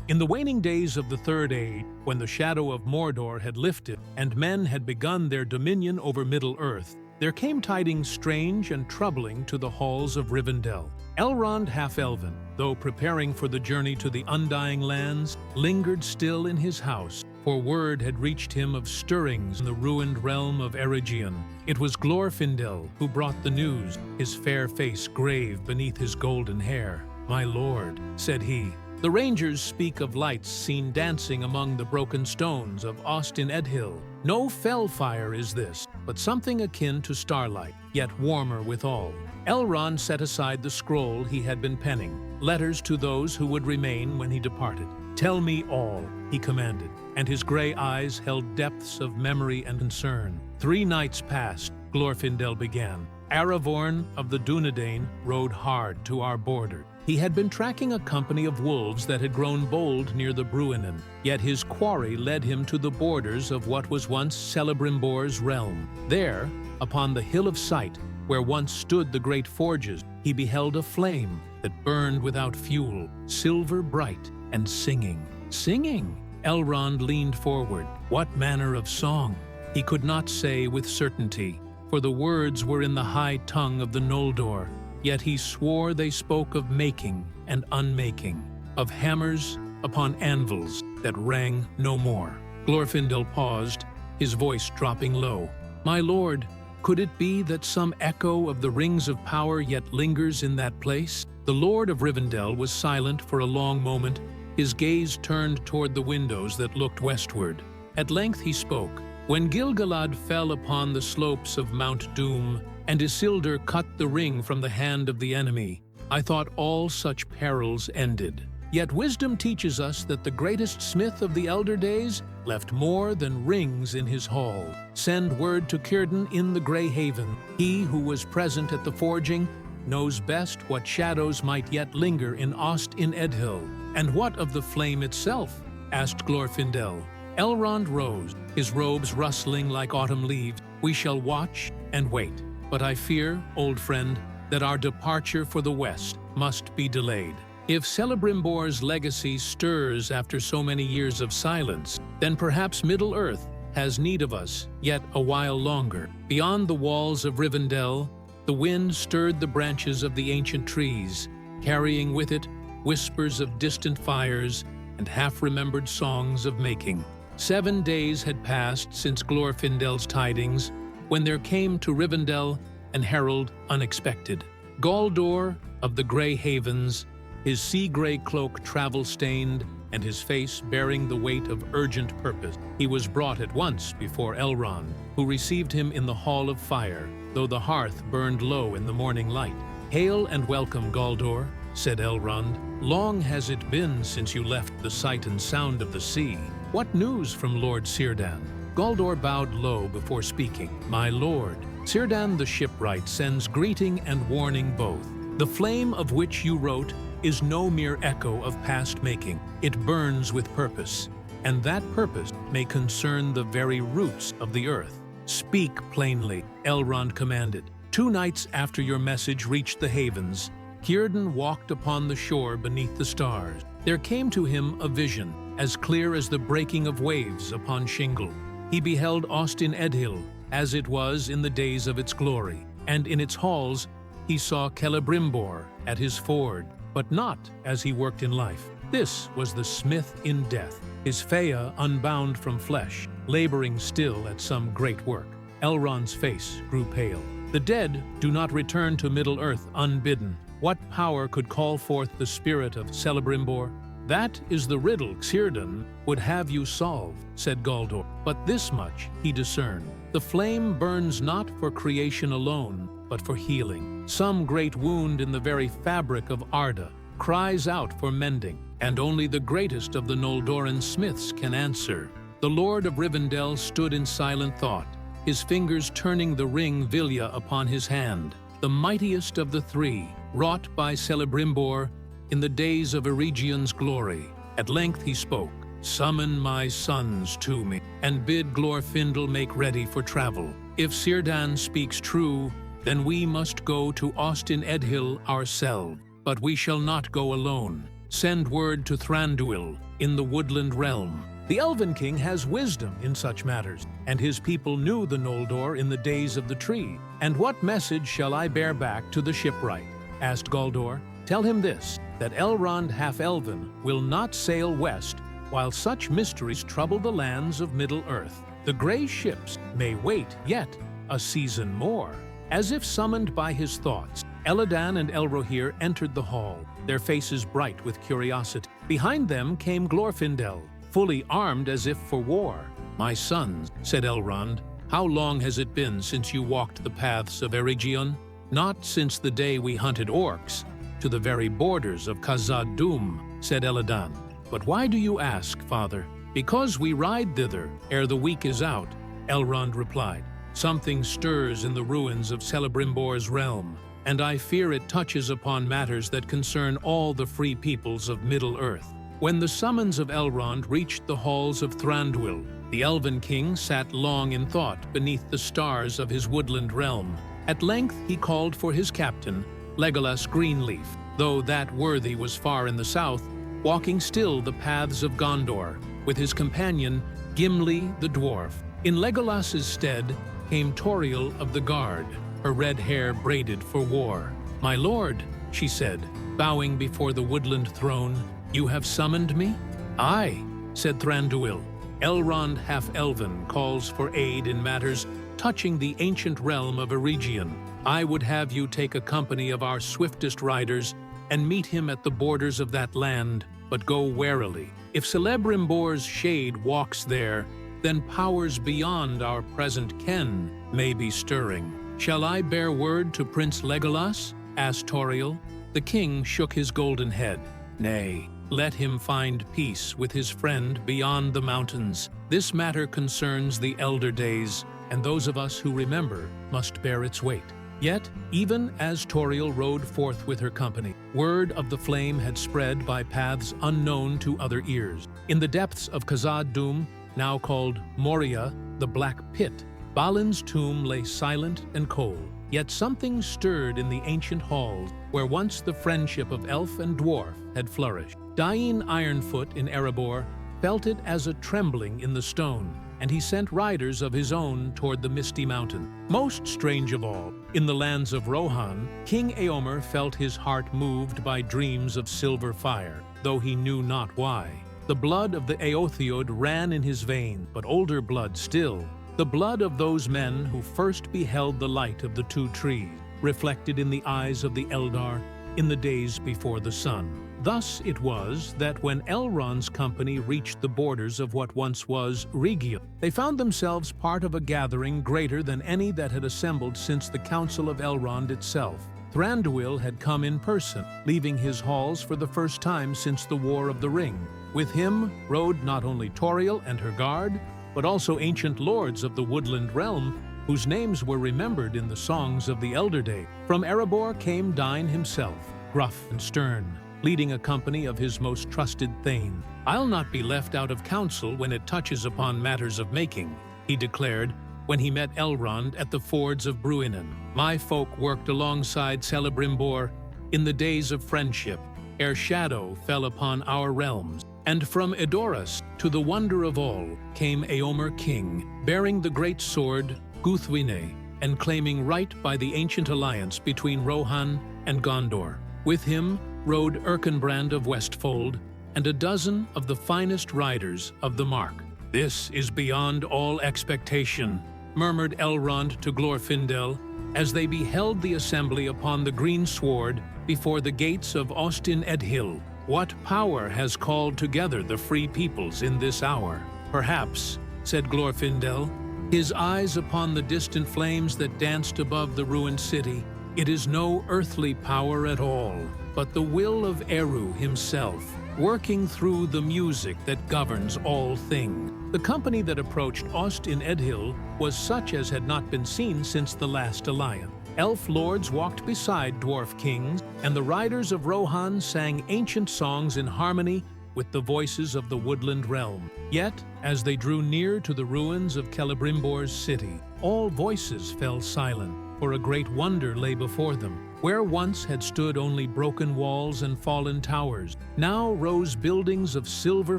In the waning days of the Third Age, when the shadow of Mordor had lifted and men had begun their dominion over Middle-earth, there came tidings strange and troubling to the halls of Rivendell. Elrond Half-Elven, though preparing for the journey to the Undying Lands, lingered still in his house, for word had reached him of stirrings in the ruined realm of Eregion. It was Glorfindel who brought the news, his fair face grave beneath his golden hair. "My lord," said he, "the rangers speak of lights seen dancing among the broken stones of Ostin Edhill. No fell fire is this, but something akin to starlight, yet warmer withal." Elrond set aside the scroll he had been penning, letters to those who would remain when he departed. "Tell me all," he commanded, and his gray eyes held depths of memory and concern. 3 nights passed, Glorfindel began. Aravorn of the Dunedain rode hard to our border. He had been tracking a company of wolves that had grown bold near the Bruinen, yet his quarry led him to the borders of what was once Celebrimbor's realm. There, upon the Hill of Sight, where once stood the great forges, he beheld a flame that burned without fuel, silver bright and singing. Singing? Elrond leaned forward. What manner of song? He could not say with certainty, for the words were in the high tongue of the Noldor, yet he swore they spoke of making and unmaking, of hammers upon anvils that rang no more. Glorfindel paused, his voice dropping low. "My lord, could it be that some echo of the Rings of Power yet lingers in that place?" The Lord of Rivendell was silent for a long moment, his gaze turned toward the windows that looked westward. At length he spoke. "When Gil-galad fell upon the slopes of Mount Doom, and Isildur cut the ring from the hand of the enemy, I thought all such perils ended. Yet wisdom teaches us that the greatest smith of the elder days left more than rings in his hall. Send word to Círdan in the Grey Haven. He who was present at the forging knows best what shadows might yet linger in Ostin Edhill." "And what of the flame itself?" asked Glorfindel. Elrond rose, his robes rustling like autumn leaves. "We shall watch and wait. But I fear, old friend, that our departure for the west must be delayed. If Celebrimbor's legacy stirs after so many years of silence, then perhaps Middle-earth has need of us yet a while longer." Beyond the walls of Rivendell, the wind stirred the branches of the ancient trees, carrying with it whispers of distant fires and half-remembered songs of making. 7 days had passed since Glorfindel's tidings, when there came to Rivendell an herald unexpected. Galdor of the Grey Havens, his sea-gray cloak travel-stained and his face bearing the weight of urgent purpose. He was brought at once before Elrond, who received him in the Hall of Fire, though the hearth burned low in the morning light. "Hail and welcome, Galdor," said Elrond. "Long has it been since you left the sight and sound of the sea. What news from Lord Círdan?" Galdor bowed low before speaking. "My lord, Círdan the shipwright sends greeting and warning both. The flame of which you wrote is no mere echo of past making. It burns with purpose, and that purpose may concern the very roots of the earth. Speak plainly," Elrond commanded. 2 nights after your message reached the havens, Círdan walked upon the shore beneath the stars. There came to him a vision, as clear as the breaking of waves upon shingle. He beheld Ostin Edhill, as it was in the days of its glory, and in its halls he saw Celebrimbor at his ford, but not as he worked in life. This was the smith in death, his Fëa unbound from flesh, laboring still at some great work. Elrond's face grew pale. "The dead do not return to Middle-earth unbidden. What power could call forth the spirit of Celebrimbor? That is the riddle Círdan would have you solve," said Galdor. But this much he discerned. The flame burns not for creation alone, but for healing. Some great wound in the very fabric of Arda cries out for mending, and only the greatest of the Noldoran smiths can answer. The Lord of Rivendell stood in silent thought, his fingers turning the ring Vilya upon his hand, the mightiest of the 3, wrought by Celebrimbor in the days of Eregion's glory. At length he spoke. "Summon my sons to me, and bid Glorfindel make ready for travel. If Círdan speaks true, then we must go to Ostin Edhill ourselves, but we shall not go alone. Send word to Thranduil in the woodland realm. The Elven King has wisdom in such matters, and his people knew the Noldor in the days of the tree. And what message shall I bear back to the shipwright? Asked Galdor. Tell him this, that Elrond half-elven will not sail west while such mysteries trouble the lands of Middle-earth. The grey ships may wait yet a season more. As if summoned by his thoughts, Elladan and Elrohir entered the hall, their faces bright with curiosity. Behind them came Glorfindel, fully armed as if for war. My sons, said Elrond, how long has it been since you walked the paths of Eregion? Not since the day we hunted orcs, to the very borders of Khazad-dûm, said Elladan. But why do you ask, father? Because we ride thither ere the week is out, Elrond replied. Something stirs in the ruins of Celebrimbor's realm, and I fear it touches upon matters that concern all the free peoples of Middle-earth. When the summons of Elrond reached the halls of Thranduil, the Elven King sat long in thought beneath the stars of his woodland realm. At length he called for his captain, Legolas Greenleaf, though that worthy was far in the south, walking still the paths of Gondor, with his companion, Gimli the dwarf. In Legolas's stead came Tauriel of the Guard, her red hair braided for war. My lord, she said, bowing before the woodland throne, you have summoned me? Aye, said Thranduil. Elrond half-elven calls for aid in matters touching the ancient realm of Eregion. I would have you take a company of our swiftest riders and meet him at the borders of that land, but go warily. If Celebrimbor's shade walks there, then powers beyond our present ken may be stirring. Shall I bear word to Prince Legolas? Asked Tauriel. The king shook his golden head. Nay, let him find peace with his friend beyond the mountains. This matter concerns the elder days, and those of us who remember must bear its weight. Yet, even as Tauriel rode forth with her company, word of the flame had spread by paths unknown to other ears. In the depths of Khazad-dûm, now called Moria, the Black Pit, Balin's tomb lay silent and cold. Yet something stirred in the ancient halls where once the friendship of elf and dwarf had flourished. Dain Ironfoot in Erebor felt it as a trembling in the stone, and he sent riders of his own toward the misty mountain. Most strange of all, in the lands of Rohan, King Eomer felt his heart moved by dreams of silver fire, though he knew not why. The blood of the Eotheod ran in his vein, but older blood still, the blood of those men who first beheld the light of the two trees, reflected in the eyes of the Eldar in the days before the sun. Thus it was that when Elrond's company reached the borders of what once was Eregion, they found themselves part of a gathering greater than any that had assembled since the Council of Elrond itself. Thranduil had come in person, leaving his halls for the first time since the War of the Ring. With him rode not only Tauriel and her guard, but also ancient lords of the woodland realm, whose names were remembered in the songs of the Elder Day. From Erebor came Dain himself, gruff and stern, leading a company of his most trusted thane. I'll not be left out of counsel when it touches upon matters of making, he declared when he met Elrond at the fords of Bruinen. My folk worked alongside Celebrimbor in the days of friendship, ere shadow fell upon our realms. And from Edoras to the wonder of all came Eomer King, bearing the great sword Guthwine, and claiming right by the ancient alliance between Rohan and Gondor. With him rode Erkenbrand of Westfold and a dozen of the finest riders of the Mark. This is beyond all expectation, murmured Elrond to Glorfindel, as they beheld the assembly upon the green sward before the gates of Ostin Edhill. What power has called together the free peoples in this hour? Perhaps, said Glorfindel, his eyes upon the distant flames that danced above the ruined city, it is no earthly power at all, but the will of Eru himself, working through the music that governs all things. The company that approached Ostin Edhill was such as had not been seen since the last alliance. Elf lords walked beside dwarf kings, and the riders of Rohan sang ancient songs in harmony with the voices of the woodland realm. Yet, as they drew near to the ruins of Celebrimbor's city, all voices fell silent, for a great wonder lay before them. Where once had stood only broken walls and fallen towers, now rose buildings of silver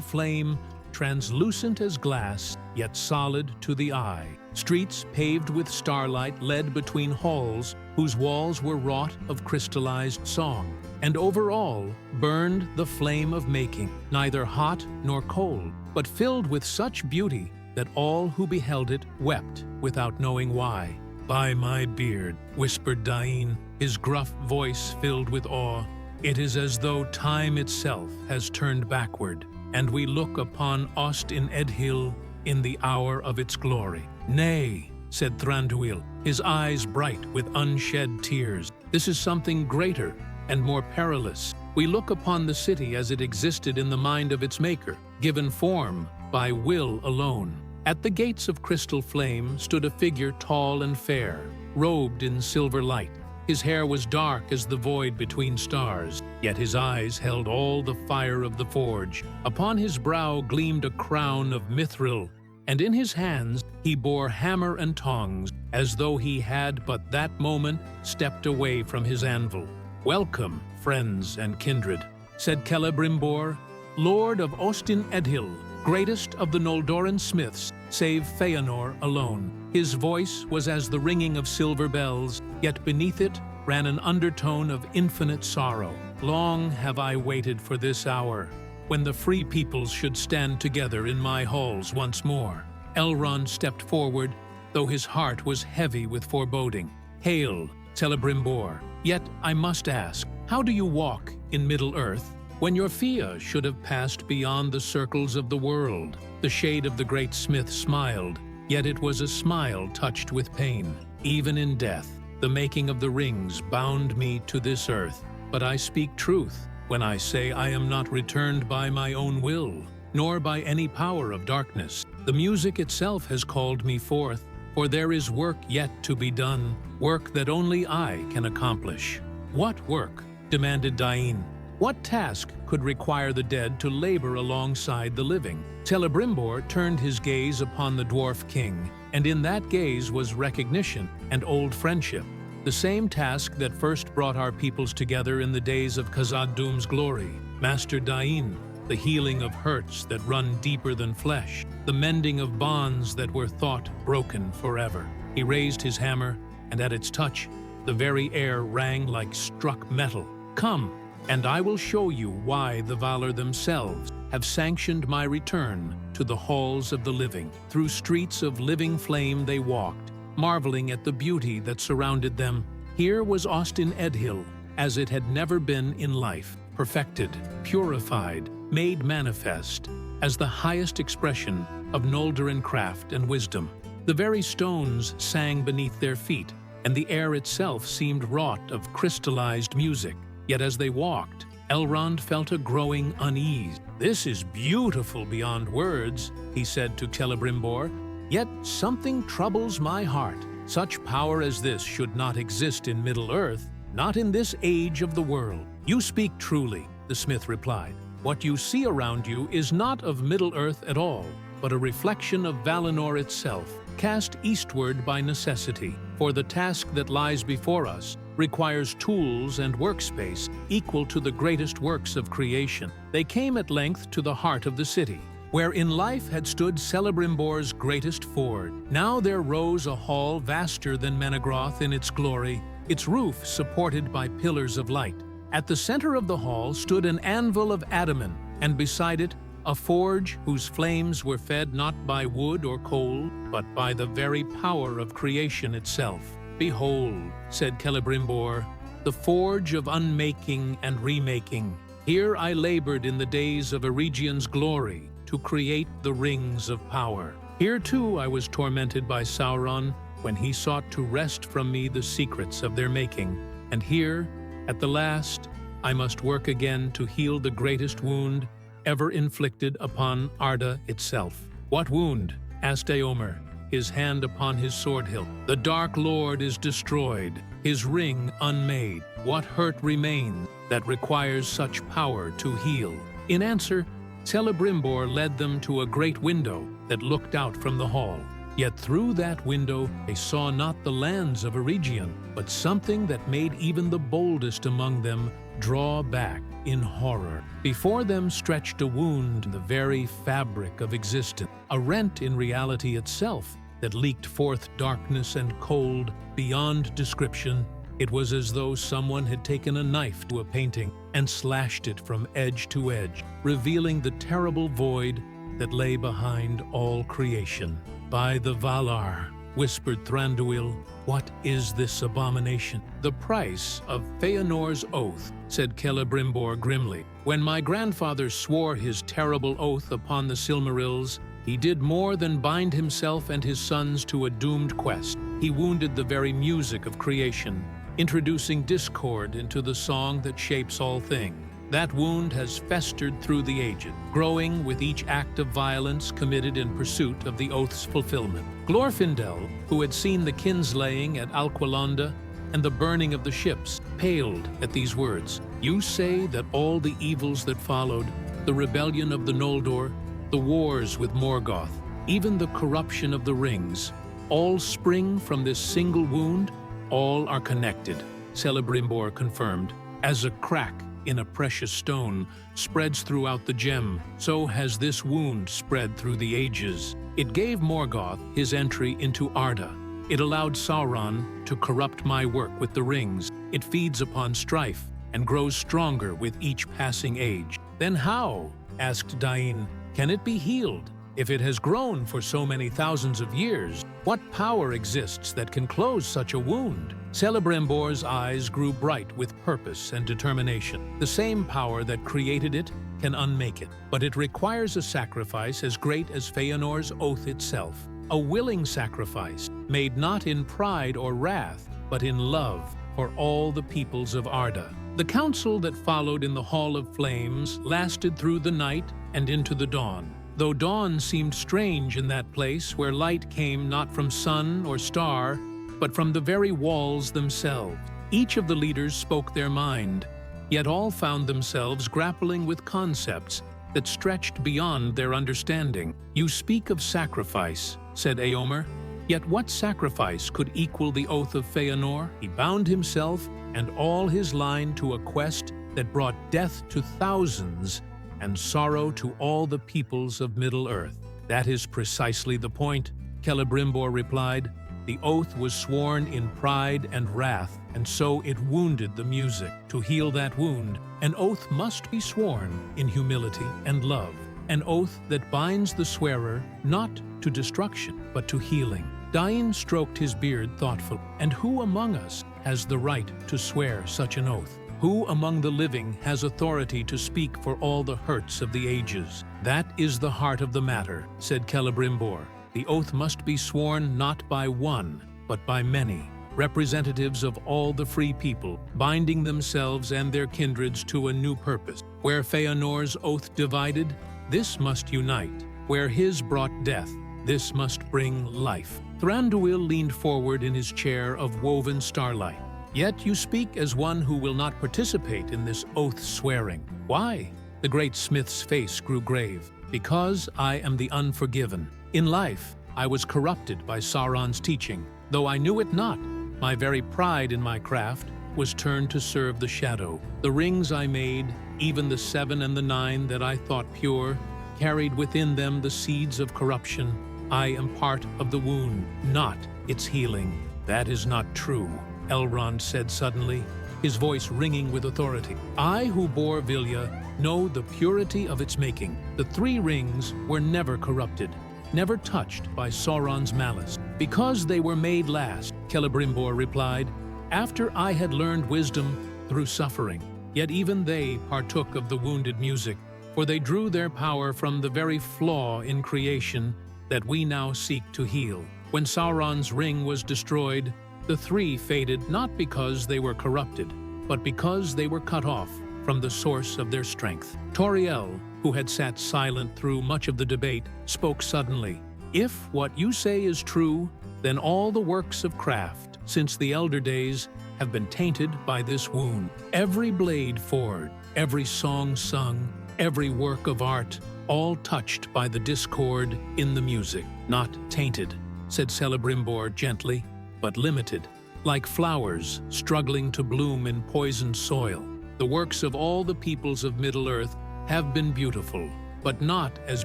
flame, translucent as glass, yet solid to the eye. Streets paved with starlight led between halls whose walls were wrought of crystallized song. And over all burned the flame of making, neither hot nor cold, but filled with such beauty that all who beheld it wept without knowing why. "By my beard," whispered Dain, his gruff voice filled with awe, "it is as though time itself has turned backward, and we look upon Ost-in-Edhil in the hour of its glory." "Nay," said Thranduil, his eyes bright with unshed tears, "this is something greater and more perilous. We look upon the city as it existed in the mind of its maker, given form by will alone." At the gates of crystal flame stood a figure tall and fair, robed in silver light. His hair was dark as the void between stars, yet his eyes held all the fire of the forge. Upon his brow gleamed a crown of mithril, and in his hands he bore hammer and tongs, as though he had but that moment stepped away from his anvil. "Welcome, friends and kindred," said Celebrimbor, "Lord of Ost-in-Edhil, greatest of the Noldoran smiths, save Feanor alone." His voice was as the ringing of silver bells, yet beneath it ran an undertone of infinite sorrow. "Long have I waited for this hour, when the free peoples should stand together in my halls once more." Elrond stepped forward, though his heart was heavy with foreboding. "Hail, Celebrimbor. Yet I must ask, how do you walk in Middle-earth, when your Fia should have passed beyond the circles of the world?" The shade of the great smith smiled, yet it was a smile touched with pain. "Even in death, the making of the rings bound me to this earth. But I speak truth when I say I am not returned by my own will, nor by any power of darkness. The music itself has called me forth, for there is work yet to be done, work that only I can accomplish." "What work?" demanded Dain. "What task could require the dead to labor alongside the living?" Celebrimbor turned his gaze upon the dwarf king, and in that gaze was recognition and old friendship. "The same task that first brought our peoples together in the days of Khazad-dûm's glory, Master Dain, the healing of hurts that run deeper than flesh, the mending of bonds that were thought broken forever." He raised his hammer, and at its touch, the very air rang like struck metal. "Come, and I will show you why the Valar themselves have sanctioned my return to the halls of the living." Through streets of living flame they walked, marveling at the beauty that surrounded them. Here was Ost-in-Edhil, as it had never been in life, perfected, purified, made manifest, as the highest expression of Noldoran craft and wisdom. The very stones sang beneath their feet, and the air itself seemed wrought of crystallized music. Yet as they walked, Elrond felt a growing unease. "This is beautiful beyond words," he said to Celebrimbor, "yet something troubles my heart. Such power as this should not exist in Middle-earth, not in this age of the world." "You speak truly," the smith replied. "What you see around you is not of Middle-earth at all, but a reflection of Valinor itself, cast eastward by necessity. For the task that lies before us requires tools and workspace equal to the greatest works of creation." They came at length to the heart of the city, where in life had stood Celebrimbor's greatest forge. Now there rose a hall vaster than Menegroth in its glory, its roof supported by pillars of light. At the center of the hall stood an anvil of adamant, and beside it a forge whose flames were fed not by wood or coal, but by the very power of creation itself. "Behold," said Celebrimbor, "the forge of unmaking and remaking. Here I labored in the days of Eregion's glory to create the rings of power. Here too I was tormented by Sauron when he sought to wrest from me the secrets of their making. And here, at the last, I must work again to heal the greatest wound ever inflicted upon Arda itself." "What wound?" asked Eomer, his hand upon his sword hilt. "The Dark Lord is destroyed, his ring unmade. What hurt remains that requires such power to heal?" In answer, Celebrimbor led them to a great window that looked out from the hall. Yet through that window they saw not the lands of Eregion, but something that made even the boldest among them draw back in horror. Before them stretched a wound in the very fabric of existence, a rent in reality itself that leaked forth darkness and cold beyond description. It was as though someone had taken a knife to a painting and slashed it from edge to edge, revealing the terrible void that lay behind all creation. "By the Valar," whispered Thranduil, "what is this abomination?" "The price of Feanor's oath," said Celebrimbor grimly. "When my grandfather swore his terrible oath upon the Silmarils, he did more than bind himself and his sons to a doomed quest. He wounded the very music of creation, introducing discord into the song that shapes all things. That wound has festered through the ages, growing with each act of violence committed in pursuit of the oath's fulfillment." Glorfindel, who had seen the kinslaying at Alqualanda and the burning of the ships, paled at these words. "You say that all the evils that followed, the rebellion of the Noldor, the wars with Morgoth, even the corruption of the rings, all spring from this single wound? All are connected," Celebrimbor confirmed. "As a crack in a precious stone spreads throughout the gem, so has this wound spread through the ages. It gave Morgoth his entry into Arda. It allowed Sauron to corrupt my work with the rings. It feeds upon strife and grows stronger with each passing age." "Then how," asked Dain, "can it be healed? If it has grown for so many thousands of years, what power exists that can close such a wound?" Celebrimbor's eyes grew bright with purpose and determination. "The same power that created it can unmake it, but it requires a sacrifice as great as Feanor's oath itself. A willing sacrifice, made not in pride or wrath, but in love for all the peoples of Arda." The council that followed in the Hall of Flames lasted through the night and into the dawn. Though dawn seemed strange in that place where light came not from sun or star, but from the very walls themselves. Each of the leaders spoke their mind, yet all found themselves grappling with concepts that stretched beyond their understanding. "You speak of sacrifice," said Eomer, "yet what sacrifice could equal the oath of Feanor? He bound himself and all his line to a quest that brought death to thousands and sorrow to all the peoples of Middle-earth." "That is precisely the point," Celebrimbor replied. "The oath was sworn in pride and wrath, and so it wounded the music. To heal that wound, an oath must be sworn in humility and love, an oath that binds the swearer not to destruction, but to healing." Dain stroked his beard thoughtfully. "And who among us has the right to swear such an oath? Who among the living has authority to speak for all the hurts of the ages?" "That is the heart of the matter," said Celebrimbor. "The oath must be sworn not by one, but by many, representatives of all the free people, binding themselves and their kindreds to a new purpose. Where Feanor's oath divided, this must unite. Where his brought death, this must bring life." Thranduil leaned forward in his chair of woven starlight. "Yet you speak as one who will not participate in this oath-swearing. Why?" The great smith's face grew grave. "Because I am the unforgiven. In life, I was corrupted by Sauron's teaching. Though I knew it not, my very pride in my craft was turned to serve the shadow. The rings I made, even the 7 and the 9 that I thought pure, carried within them the seeds of corruption. I am part of the wound, not its healing." "That is not true," Elrond said suddenly, his voice ringing with authority. "I who bore Vilya know the purity of its making. The 3 rings were never corrupted, never touched by Sauron's malice. Because they were made last," Celebrimbor replied, "after I had learned wisdom through suffering. Yet even they partook of the wounded music, for they drew their power from the very flaw in creation that we now seek to heal. When Sauron's ring was destroyed, the 3 faded not because they were corrupted, but because they were cut off from the source of their strength." Toriel, who had sat silent through much of the debate, spoke suddenly. "If what you say is true, then all the works of craft, since the elder days, have been tainted by this wound. Every blade forged, every song sung, every work of art, all touched by the discord in the music, not tainted. said Celebrimbor gently, but limited. Like flowers struggling to bloom in poisoned soil, the works of all the peoples of Middle-earth have been beautiful, but not as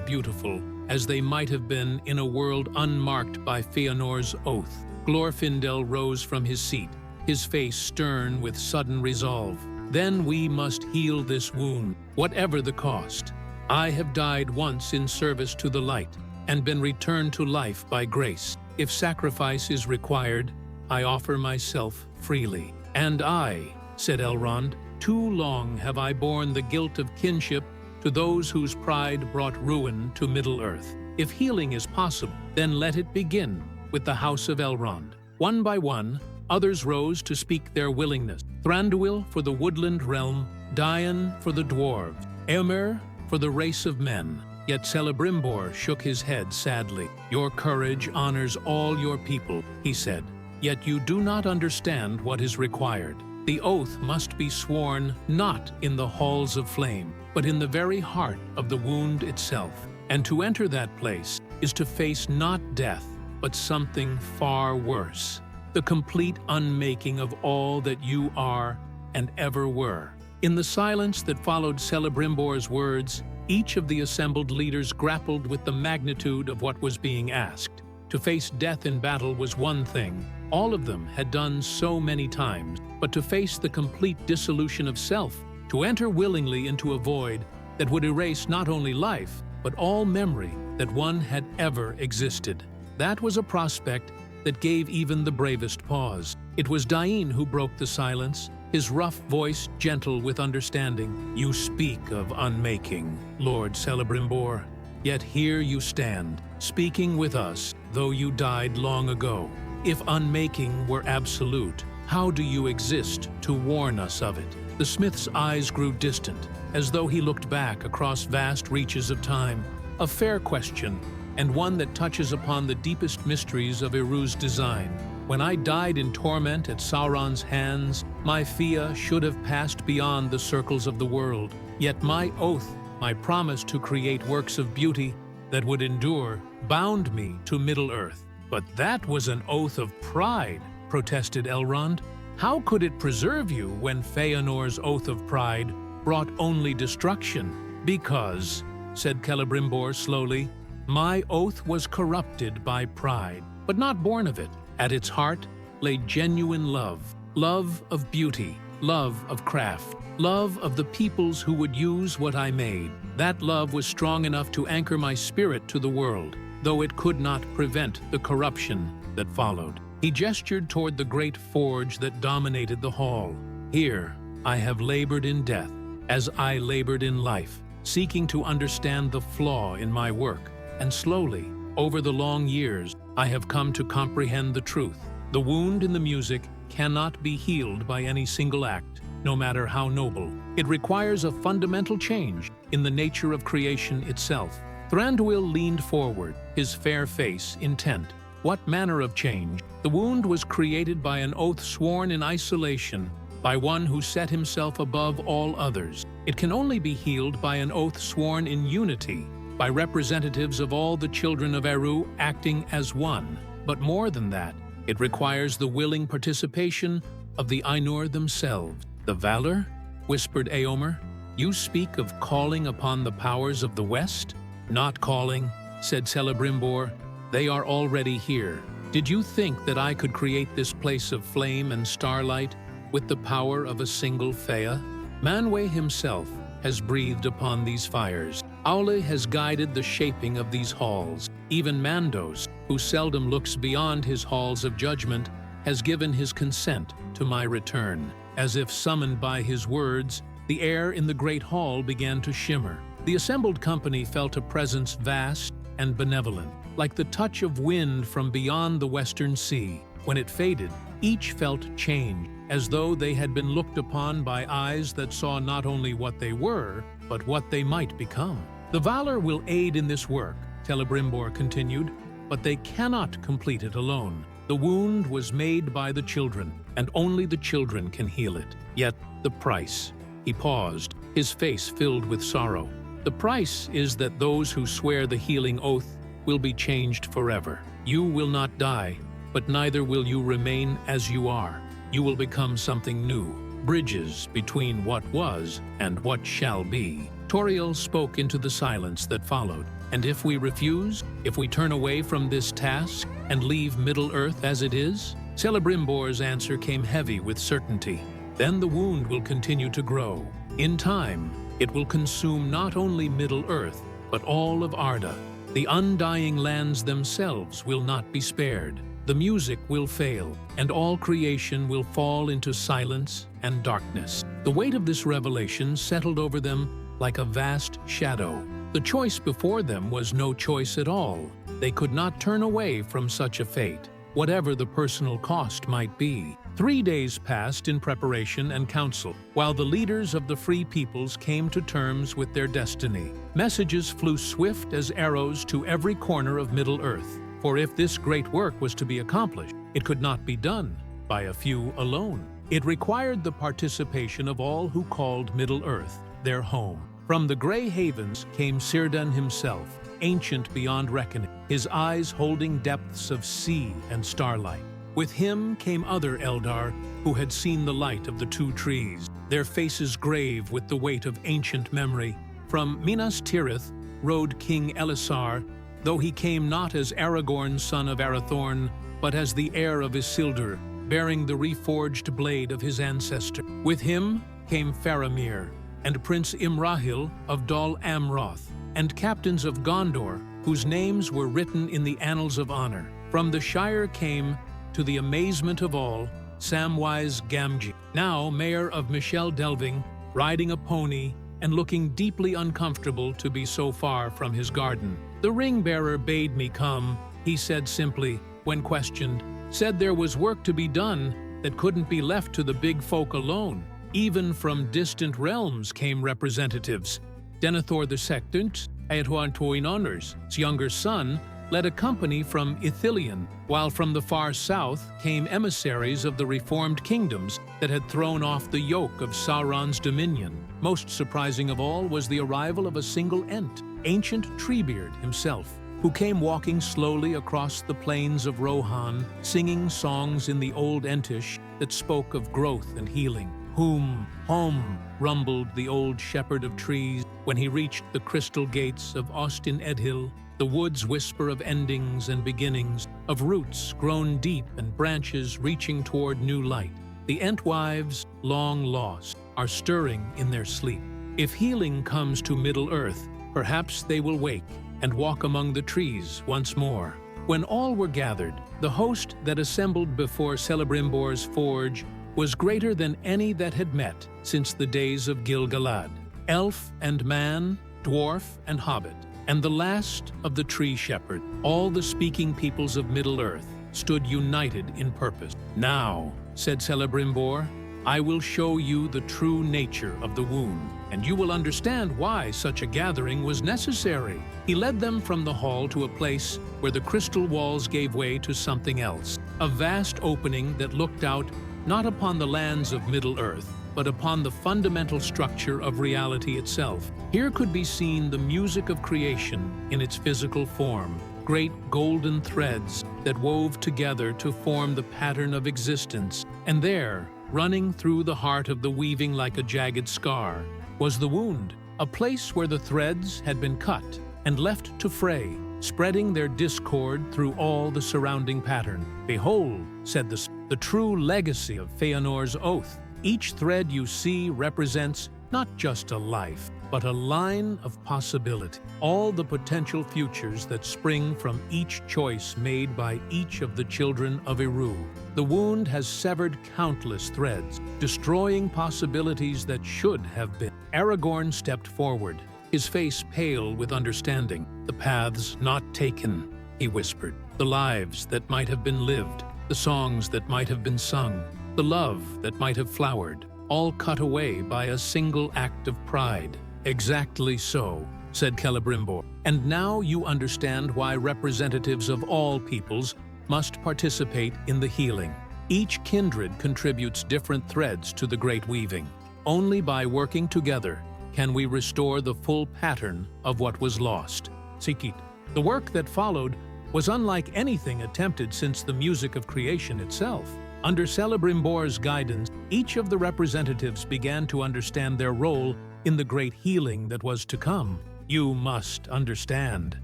beautiful as they might have been in a world unmarked by Feanor's oath. Glorfindel rose from his seat, his face stern with sudden resolve. Then we must heal this wound, whatever the cost. I have died once in service to the light, and been returned to life by grace. If sacrifice is required, I offer myself freely. And I, said Elrond, too long have I borne the guilt of kinship to those whose pride brought ruin to Middle-earth. If healing is possible, then let it begin with the House of Elrond. One by one, others rose to speak their willingness. Thranduil for the woodland realm, Dian for the dwarves, Eomer for the race of men. Yet Celebrimbor shook his head sadly. Your courage honors all your people, he said. Yet you do not understand what is required. The oath must be sworn not in the halls of flame, but in the very heart of the wound itself. And to enter that place is to face not death, but something far worse. The complete unmaking of all that you are and ever were. In the silence that followed Celebrimbor's words, each of the assembled leaders grappled with the magnitude of what was being asked. To face death in battle was one thing. All of them had done so many times, but to face the complete dissolution of self, to enter willingly into a void that would erase not only life, but all memory that one had ever existed. That was a prospect that gave even the bravest pause. It was Dain who broke the silence, his rough voice gentle with understanding. You speak of unmaking, Lord Celebrimbor, yet here you stand, speaking with us, though you died long ago. If unmaking were absolute, how do you exist to warn us of it? The smith's eyes grew distant, as though he looked back across vast reaches of time. A fair question, and one that touches upon the deepest mysteries of Eru's design. When I died in torment at Sauron's hands, my Fia should have passed beyond the circles of the world. Yet my oath, my promise to create works of beauty that would endure, bound me to Middle-earth. But that was an oath of pride, protested Elrond. How could it preserve you when Feanor's oath of pride brought only destruction? Because, said Celebrimbor slowly, my oath was corrupted by pride, but not born of it. At its heart lay genuine love, love of beauty, love of craft, love of the peoples who would use what I made. That love was strong enough to anchor my spirit to the world, though it could not prevent the corruption that followed. He gestured toward the great forge that dominated the hall. Here, I have labored in death, as I labored in life, seeking to understand the flaw in my work. And slowly, over the long years, I have come to comprehend the truth. The wound in the music cannot be healed by any single act, no matter how noble. It requires a fundamental change in the nature of creation itself. Thranduil leaned forward, his fair face intent. What manner of change? The wound was created by an oath sworn in isolation, by one who set himself above all others. It can only be healed by an oath sworn in unity, by representatives of all the children of Eru acting as one. But more than that, it requires the willing participation of the Ainur themselves. The Valor? Whispered Eomer. You speak of calling upon the powers of the West? Not calling, said Celebrimbor. They are already here. Did you think that I could create this place of flame and starlight with the power of a single Fea? Manwë himself has breathed upon these fires. Aule has guided the shaping of these halls. Even Mandos, who seldom looks beyond his halls of judgment, has given his consent to my return. As if summoned by his words, the air in the great hall began to shimmer. The assembled company felt a presence vast and benevolent, like the touch of wind from beyond the western sea. When it faded, each felt change, as though they had been looked upon by eyes that saw not only what they were, but what they might become. The Valor will aid in this work, Celebrimbor continued, but they cannot complete it alone. The wound was made by the children, and only the children can heal it. Yet the price. He paused, his face filled with sorrow. The price is that those who swear the healing oath will be changed forever. You will not die, but neither will you remain as you are. You will become something new, bridges between what was and what shall be. Toriel spoke into the silence that followed. And if we refuse, if we turn away from this task and leave Middle-earth as it is? Celebrimbor's answer came heavy with certainty. Then the wound will continue to grow. In time, it will consume not only Middle-earth, but all of Arda. The undying lands themselves will not be spared. The music will fail, and all creation will fall into silence and darkness. The weight of this revelation settled over them like a vast shadow. The choice before them was no choice at all. They could not turn away from such a fate, whatever the personal cost might be. 3 days passed in preparation and counsel, while the leaders of the free peoples came to terms with their destiny. Messages flew swift as arrows to every corner of Middle-earth, for if this great work was to be accomplished, it could not be done by a few alone. It required the participation of all who called Middle-earth their home. From the Grey Havens came Círdan himself, ancient beyond reckoning, his eyes holding depths of sea and starlight. With him came other Eldar who had seen the light of the two trees, their faces grave with the weight of ancient memory. From Minas Tirith rode King Elisar, though he came not as Aragorn, son of Arathorn, but as the heir of Isildur, bearing the reforged blade of his ancestor. With him came Faramir, and Prince Imrahil of Dol Amroth, and captains of Gondor, whose names were written in the annals of honor. From the Shire came, to the amazement of all, Samwise Gamgee, now mayor of Michel Delving, riding a pony and looking deeply uncomfortable to be so far from his garden. The ring-bearer bade me come, he said simply, when questioned, said there was work to be done that couldn't be left to the big folk alone. Even from distant realms came representatives. Denethor II, Eärendil's younger son, led a company from Ithilien, while from the far south came emissaries of the reformed kingdoms that had thrown off the yoke of Sauron's dominion. Most surprising of all was the arrival of a single Ent, ancient Treebeard himself, who came walking slowly across the plains of Rohan, singing songs in the old Entish that spoke of growth and healing. Hum, hum, rumbled the old shepherd of trees when he reached the crystal gates of Ostin Edhil. The woods whisper of endings and beginnings, of roots grown deep and branches reaching toward new light. The Entwives, long lost, are stirring in their sleep. If healing comes to Middle-earth, perhaps they will wake and walk among the trees once more. When all were gathered, the host that assembled before Celebrimbor's forge was greater than any that had met since the days of Gil-galad. Elf and man, dwarf and hobbit, and the last of the tree shepherd, all the speaking peoples of Middle-earth, stood united in purpose. Now, said Celebrimbor, I will show you the true nature of the wound, and you will understand why such a gathering was necessary. He led them from the hall to a place where the crystal walls gave way to something else, a vast opening that looked out not upon the lands of Middle-earth, but upon the fundamental structure of reality itself. Here could be seen the music of creation in its physical form, great golden threads that wove together to form the pattern of existence. And there, running through the heart of the weaving like a jagged scar, was the wound, a place where the threads had been cut and left to fray, spreading their discord through all the surrounding pattern. Behold, said the true legacy of Feanor's oath. Each thread you see represents not just a life, but a line of possibility. All the potential futures that spring from each choice made by each of the children of Eru. The wound has severed countless threads, destroying possibilities that should have been. Aragorn stepped forward, his face pale with understanding. The paths not taken, he whispered. The lives that might have been lived, the songs that might have been sung, the love that might have flowered, all cut away by a single act of pride. Exactly so, said Celebrimbor. And now you understand why representatives of all peoples must participate in the healing. Each kindred contributes different threads to the great weaving. Only by working together can we restore the full pattern of what was lost. Sikit, The work that followed was unlike anything attempted since the music of creation itself. Under Celebrimbor's guidance, each of the representatives began to understand their role in the great healing that was to come. "You must understand,"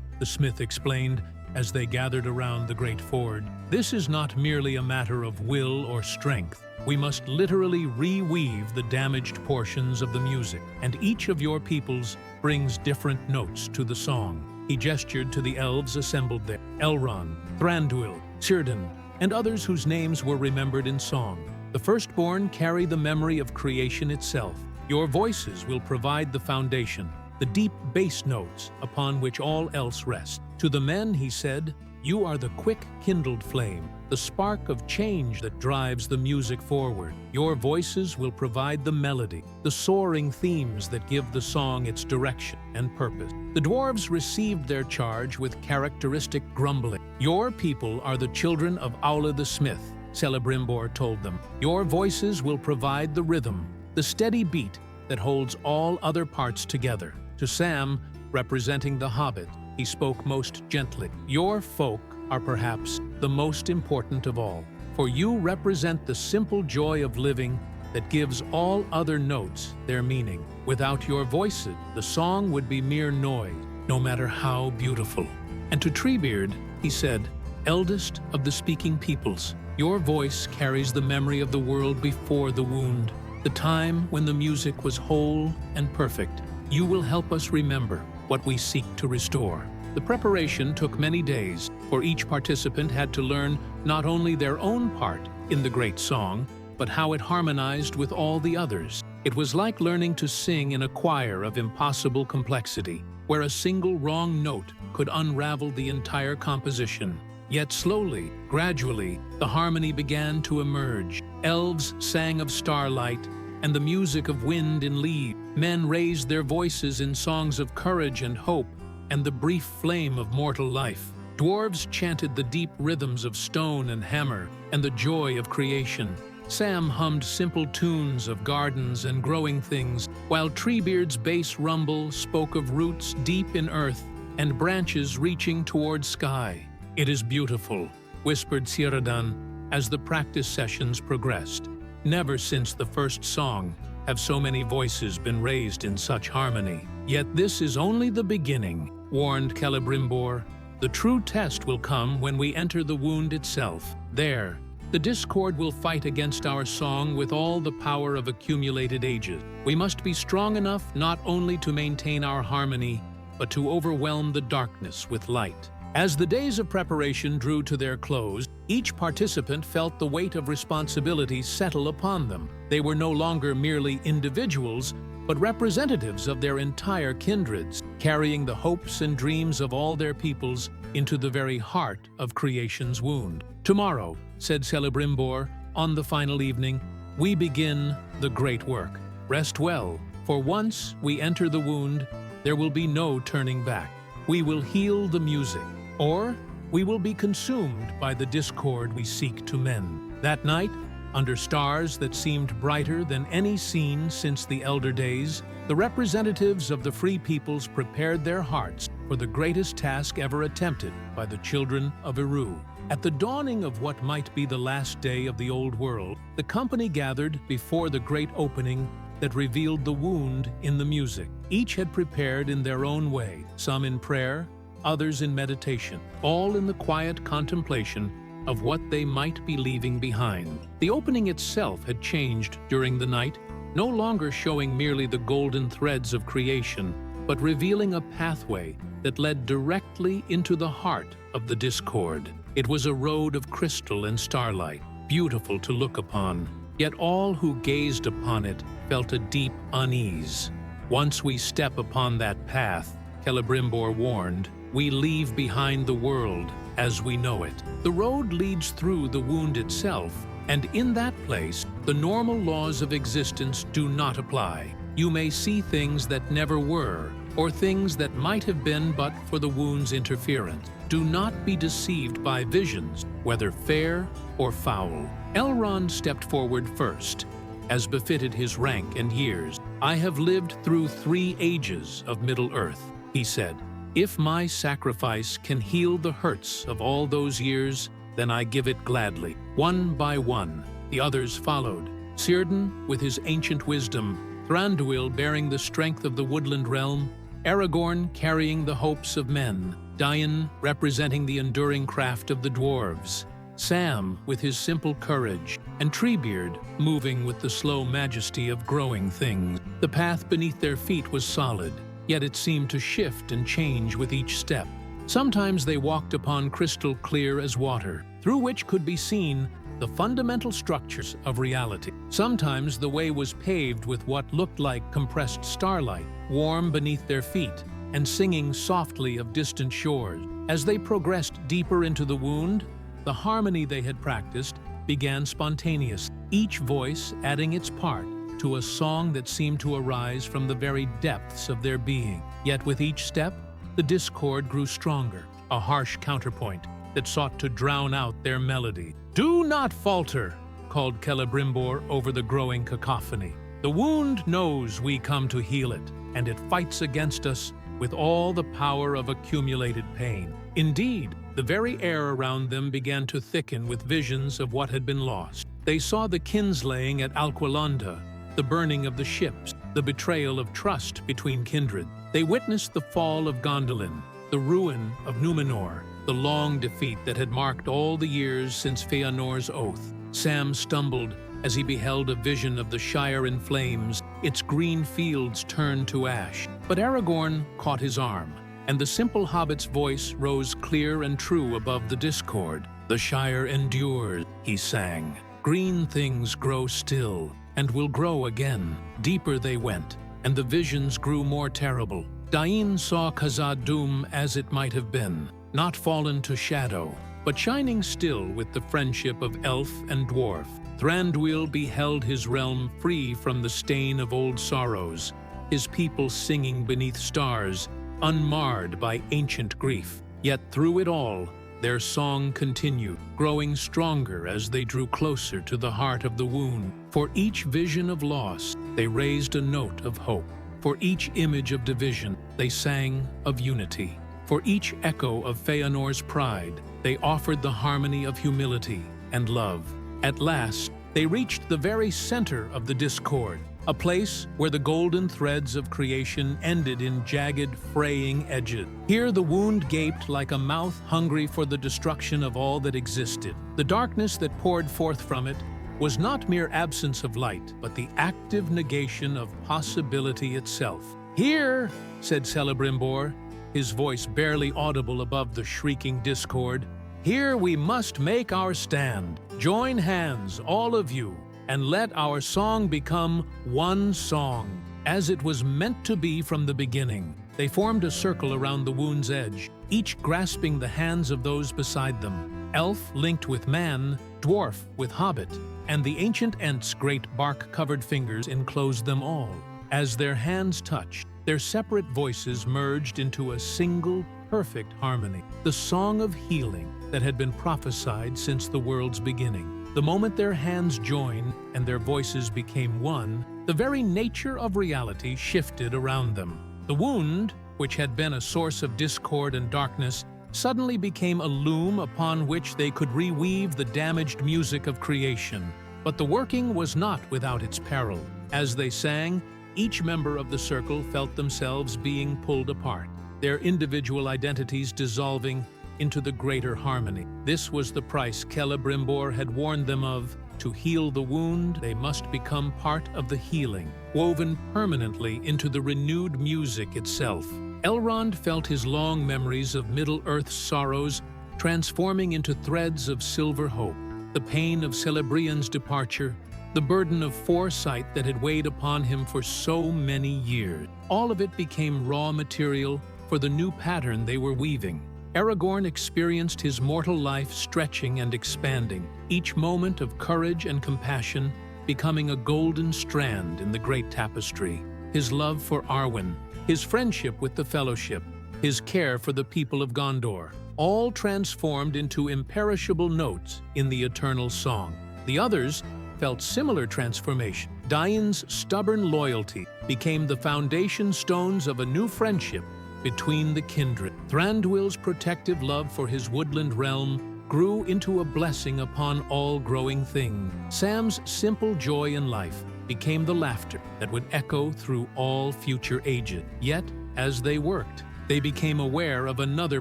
the smith explained as they gathered around the great forge. "This is not merely a matter of will or strength. We must literally reweave the damaged portions of the music, and each of your peoples brings different notes to the song." He gestured to the elves assembled there: Elrond, Thranduil, Círdan, and others whose names were remembered in song. The firstborn carry the memory of creation itself. Your voices will provide the foundation, the deep bass notes upon which all else rests. To the men, he said, "You are the quick kindled flame, the spark of change that drives the music forward. Your voices will provide the melody, the soaring themes that give the song its direction and purpose." The dwarves received their charge with characteristic grumbling. "Your people are the children of Aula the smith," Celebrimbor told them. "Your voices will provide the rhythm, the steady beat that holds all other parts together." To Sam, representing the Hobbit, he spoke most gently. "Your folk are perhaps the most important of all, for you represent the simple joy of living that gives all other notes their meaning. Without your voices, the song would be mere noise, no matter how beautiful." And to Treebeard, he said, "Eldest of the speaking peoples, your voice carries the memory of the world before the wound, the time when the music was whole and perfect. You will help us remember what we seek to restore." The preparation took many days, for each participant had to learn not only their own part in the great song, but how it harmonized with all the others. It was like learning to sing in a choir of impossible complexity, where a single wrong note could unravel the entire composition. Yet slowly, gradually, the harmony began to emerge. Elves sang of starlight and the music of wind and leaves. Men raised their voices in songs of courage and hope, and the brief flame of mortal life. Dwarves chanted the deep rhythms of stone and hammer and the joy of creation. Sam hummed simple tunes of gardens and growing things, while Treebeard's bass rumble spoke of roots deep in earth and branches reaching toward sky. "It is beautiful," whispered Círdan as the practice sessions progressed. "Never since the first song have so many voices been raised in such harmony. Yet this is only the beginning," warned Celebrimbor. "The true test will come when we enter the wound itself. There, the discord will fight against our song with all the power of accumulated ages. We must be strong enough not only to maintain our harmony, but to overwhelm the darkness with light." As the days of preparation drew to their close, each participant felt the weight of responsibility settle upon them. They were no longer merely individuals, but representatives of their entire kindreds, carrying the hopes and dreams of all their peoples into the very heart of creation's wound. "Tomorrow," said Celebrimbor, on the final evening, "we begin the great work. Rest well, for once we enter the wound, there will be no turning back. We will heal the music, or we will be consumed by the discord we seek to mend." That night, under stars that seemed brighter than any seen since the elder days, the representatives of the free peoples prepared their hearts for the greatest task ever attempted by the children of Eru. At the dawning of what might be the last day of the old world, the company gathered before the great opening that revealed the wound in the music. Each had prepared in their own way, some in prayer, others in meditation, all in the quiet contemplation of what they might be leaving behind. The opening itself had changed during the night, no longer showing merely the golden threads of creation, but revealing a pathway that led directly into the heart of the discord. It was a road of crystal and starlight, beautiful to look upon, yet all who gazed upon it felt a deep unease. "Once we step upon that path," Celebrimbor warned, "we leave behind the world as we know it. The road leads through the wound itself, and in that place, the normal laws of existence do not apply. You may see things that never were, or things that might have been but for the wound's interference. Do not be deceived by visions, whether fair or foul." Elrond stepped forward first, as befitted his rank and years. "I have lived through 3 ages of Middle-earth," he said, If my sacrifice can heal the hurts of all those years, then I give it gladly. One by one, the others followed. Círdan, with his ancient wisdom, Thranduil bearing the strength of the woodland realm, Aragorn carrying the hopes of men, Dain representing the enduring craft of the dwarves, Sam with his simple courage, and Treebeard moving with the slow majesty of growing things. The path beneath their feet was solid, yet it seemed to shift and change with each step. Sometimes they walked upon crystal clear as water, through which could be seen the fundamental structures of reality. Sometimes the way was paved with what looked like compressed starlight, warm beneath their feet, and singing softly of distant shores. As they progressed deeper into the wound, the harmony they had practiced began spontaneous, each voice adding its part to a song that seemed to arise from the very depths of their being. Yet with each step, the discord grew stronger, a harsh counterpoint that sought to drown out their melody. "Do not falter," called Celebrimbor over the growing cacophony. "The wound knows we come to heal it, and it fights against us with all the power of accumulated pain." Indeed, the very air around them began to thicken with visions of what had been lost. They saw the kinslaying at Alquilanda, the burning of the ships, the betrayal of trust between kindred. They witnessed the fall of Gondolin, the ruin of Númenor, the long defeat that had marked all the years since Feanor's oath. Sam stumbled as he beheld a vision of the Shire in flames, its green fields turned to ash. But Aragorn caught his arm, and the simple hobbit's voice rose clear and true above the discord. "The Shire endures," he sang. "Green things grow still, and will grow again." Deeper they went, and the visions grew more terrible. Dain saw Khazad-dûm as it might have been, not fallen to shadow, but shining still with the friendship of elf and dwarf. Thranduil beheld his realm free from the stain of old sorrows, his people singing beneath stars, unmarred by ancient grief. Yet through it all, their song continued, growing stronger as they drew closer to the heart of the wound. For each vision of loss, they raised a note of hope. For each image of division, they sang of unity. For each echo of Feanor's pride, they offered the harmony of humility and love. At last, they reached the very center of the discord, a place where the golden threads of creation ended in jagged, fraying edges. Here the wound gaped like a mouth hungry for the destruction of all that existed. The darkness that poured forth from it was not mere absence of light, but the active negation of possibility itself. "Here," said Celebrimbor, his voice barely audible above the shrieking discord, "here we must make our stand. Join hands, all of you, and let our song become one song, as it was meant to be from the beginning." They formed a circle around the wound's edge, each grasping the hands of those beside them. Elf linked with man, dwarf with hobbit, and the ancient Ent's great bark-covered fingers enclosed them all. As their hands touched, their separate voices merged into a single, perfect harmony, the song of healing that had been prophesied since the world's beginning. The moment their hands joined and their voices became one, the very nature of reality shifted around them. The wound, which had been a source of discord and darkness, suddenly became a loom upon which they could reweave the damaged music of creation. But the working was not without its peril. As they sang, each member of the circle felt themselves being pulled apart, their individual identities dissolving into the greater harmony. This was the price Celebrimbor had warned them of. To heal the wound, they must become part of the healing, woven permanently into the renewed music itself. Elrond felt his long memories of Middle-earth's sorrows transforming into threads of silver hope. The pain of Celebrion's departure, the burden of foresight that had weighed upon him for so many years. All of it became raw material for the new pattern they were weaving. Aragorn experienced his mortal life stretching and expanding, each moment of courage and compassion becoming a golden strand in the great tapestry. His love for Arwen, his friendship with the Fellowship, his care for the people of Gondor, all transformed into imperishable notes in the eternal song. The others felt similar transformation. Dain's stubborn loyalty became the foundation stones of a new friendship between the kindred. Thranduil's protective love for his woodland realm grew into a blessing upon all growing things. Sam's simple joy in life became the laughter that would echo through all future ages. Yet, as they worked, they became aware of another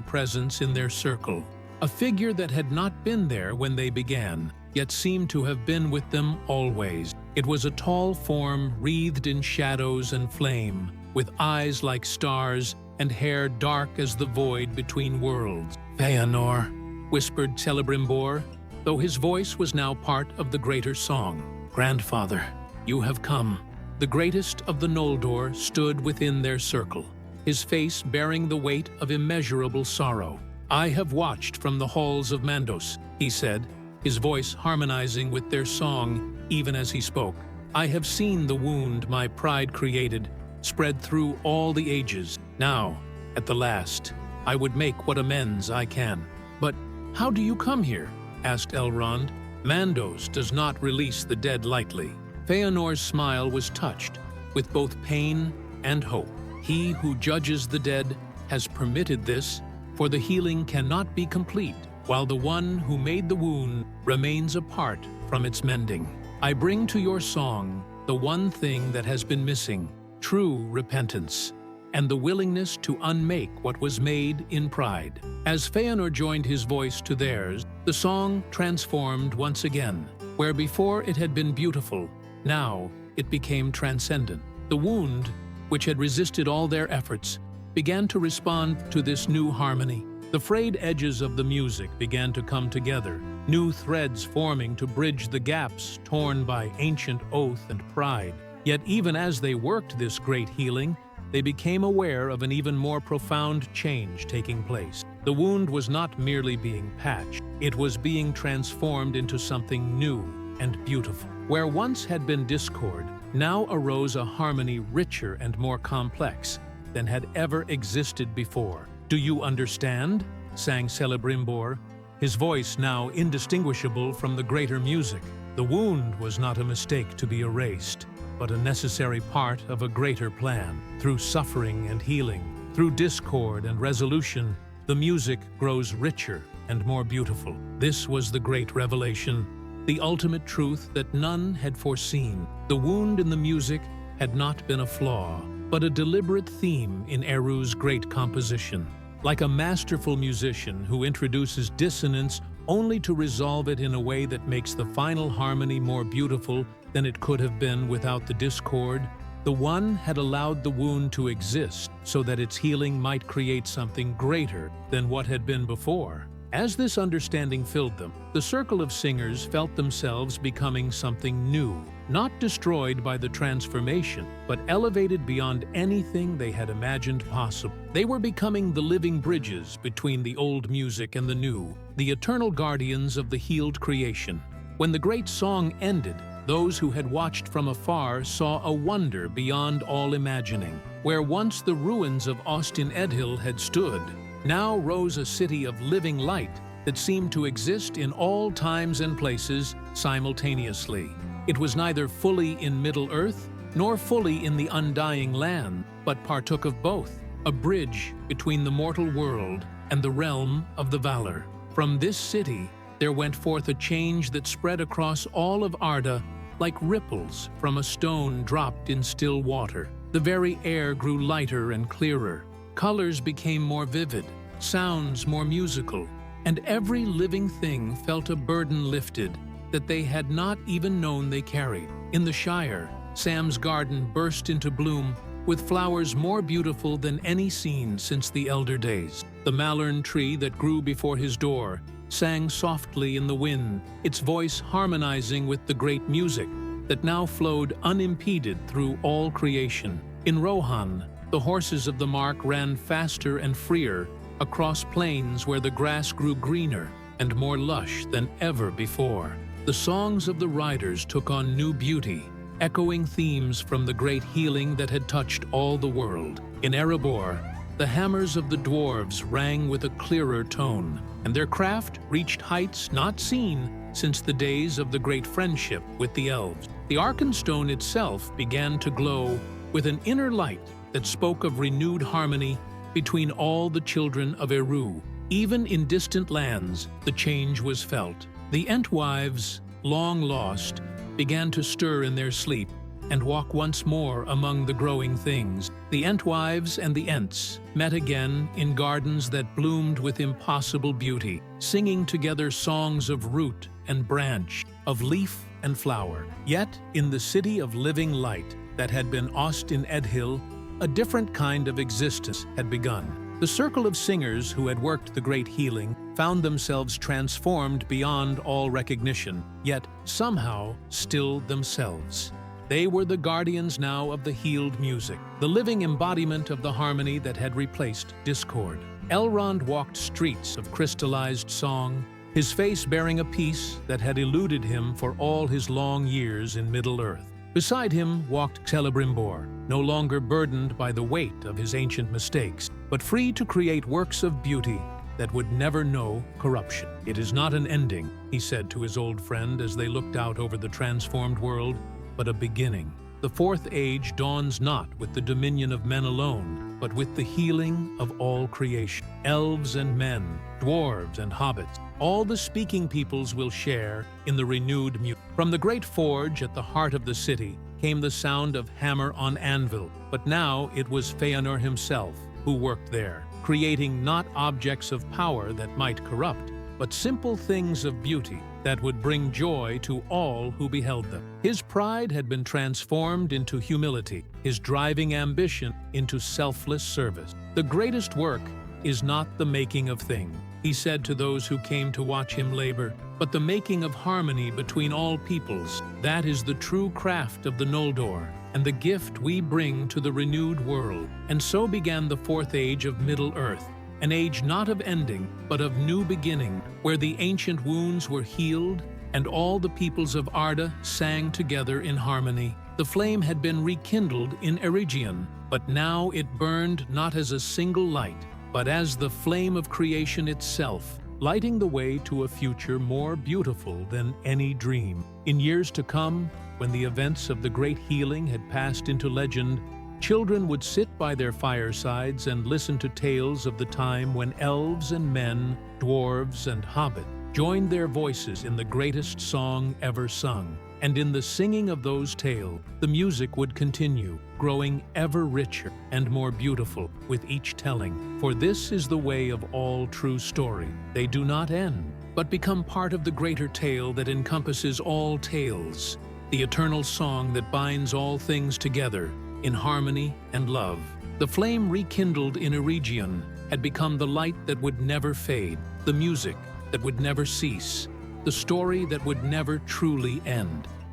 presence in their circle, a figure that had not been there when they began, yet seemed to have been with them always. It was a tall form wreathed in shadows and flame, with eyes like stars and hair dark as the void between worlds. "Feanor," whispered Celebrimbor, though his voice was now part of the greater song. "Grandfather, you have come." The greatest of the Noldor stood within their circle, his face bearing the weight of immeasurable sorrow. "I have watched from the halls of Mandos," he said, his voice harmonizing with their song even as he spoke. "I have seen the wound my pride created spread through all the ages. Now, at the last, I would make what amends I can." "But how do you come here?" asked Elrond. "Mandos does not release the dead lightly." Feanor's smile was touched with both pain and hope. "He who judges the dead has permitted this, for the healing cannot be complete while the one who made the wound remains apart from its mending. I bring to your song the one thing that has been missing, true repentance, and the willingness to unmake what was made in pride." As Feanor joined his voice to theirs, the song transformed once again. Where before it had been beautiful, now it became transcendent. The wound, which had resisted all their efforts, began to respond to this new harmony. The frayed edges of the music began to come together, new threads forming to bridge the gaps torn by ancient oath and pride. Yet even as they worked this great healing, they became aware of an even more profound change taking place. The wound was not merely being patched, it was being transformed into something new and beautiful. Where once had been discord, now arose a harmony richer and more complex than had ever existed before. "Do you understand?" sang Celebrimbor, his voice now indistinguishable from the greater music. The wound was not a mistake to be erased, but a necessary part of a greater plan. Through suffering and healing, through discord and resolution, the music grows richer and more beautiful. This was the great revelation, the ultimate truth that none had foreseen. The wound in the music had not been a flaw, but a deliberate theme in Eru's great composition. Like a masterful musician who introduces dissonance only to resolve it in a way that makes the final harmony more beautiful than it could have been without the discord, the one had allowed the wound to exist so that its healing might create something greater than what had been before. As this understanding filled them, the circle of singers felt themselves becoming something new, not destroyed by the transformation, but elevated beyond anything they had imagined possible. They were becoming the living bridges between the old music and the new, the eternal guardians of the healed creation. When the great song ended, those who had watched from afar saw a wonder beyond all imagining. Where once the ruins of Ostin Edhill had stood, now rose a city of living light that seemed to exist in all times and places simultaneously. It was neither fully in Middle-earth nor fully in the undying land, but partook of both, a bridge between the mortal world and the realm of the Valar. From this city there went forth a change that spread across all of Arda like ripples from a stone dropped in still water. The very air grew lighter and clearer. Colors became more vivid, sounds more musical, and every living thing felt a burden lifted that they had not even known they carried. In the Shire, Sam's garden burst into bloom with flowers more beautiful than any seen since the elder days. The malern tree that grew before his door sang softly in the wind, its voice harmonizing with the great music that now flowed unimpeded through all creation. In Rohan, the horses of the mark ran faster and freer across plains where the grass grew greener and more lush than ever before. The songs of the riders took on new beauty, echoing themes from the great healing that had touched all the world. In Erebor, the hammers of the dwarves rang with a clearer tone, and their craft reached heights not seen since the days of the great friendship with the elves. The Arkenstone itself began to glow with an inner light that spoke of renewed harmony between all the children of Eru. Even in distant lands, the change was felt. The Entwives, long lost, began to stir in their sleep and walk once more among the growing things. The Entwives and the Ents met again in gardens that bloomed with impossible beauty, singing together songs of root and branch, of leaf and flower. Yet, in the city of living light that had been Ost in Edhill, a different kind of existence had begun. The circle of singers who had worked the great healing found themselves transformed beyond all recognition, yet somehow still themselves. They were the guardians now of the healed music, the living embodiment of the harmony that had replaced discord. Elrond walked streets of crystallized song, his face bearing a peace that had eluded him for all his long years in Middle-earth. Beside him walked Celebrimbor, no longer burdened by the weight of his ancient mistakes, but free to create works of beauty that would never know corruption. "It is not an ending," he said to his old friend as they looked out over the transformed world, "but a beginning. The fourth age dawns not with the dominion of men alone, but with the healing of all creation. Elves and men, dwarves and hobbits, all the speaking peoples will share in the renewed music." From the great forge at the heart of the city came the sound of hammer on anvil, but now it was Feanor himself who worked there, creating not objects of power that might corrupt, but simple things of beauty that would bring joy to all who beheld them. His pride had been transformed into humility, his driving ambition into selfless service. "The greatest work is not the making of things," he said to those who came to watch him labor, "but the making of harmony between all peoples. That is the true craft of the Noldor, and the gift we bring to the renewed world." And so began the fourth age of Middle-earth, an age not of ending, but of new beginning, where the ancient wounds were healed and all the peoples of Arda sang together in harmony. The flame had been rekindled in Eregion, but now it burned not as a single light, but as the flame of creation itself, lighting the way to a future more beautiful than any dream. In years to come, when the events of the great healing had passed into legend, children would sit by their firesides and listen to tales of the time when elves and men, dwarves and hobbits joined their voices in the greatest song ever sung. And in the singing of those tales, the music would continue, growing ever richer and more beautiful with each telling. For this is the way of all true story. They do not end, but become part of the greater tale that encompasses all tales, the eternal song that binds all things together in harmony and love. The flame rekindled in Eregion had become the light that would never fade, the music that would never cease, the story that would never truly end.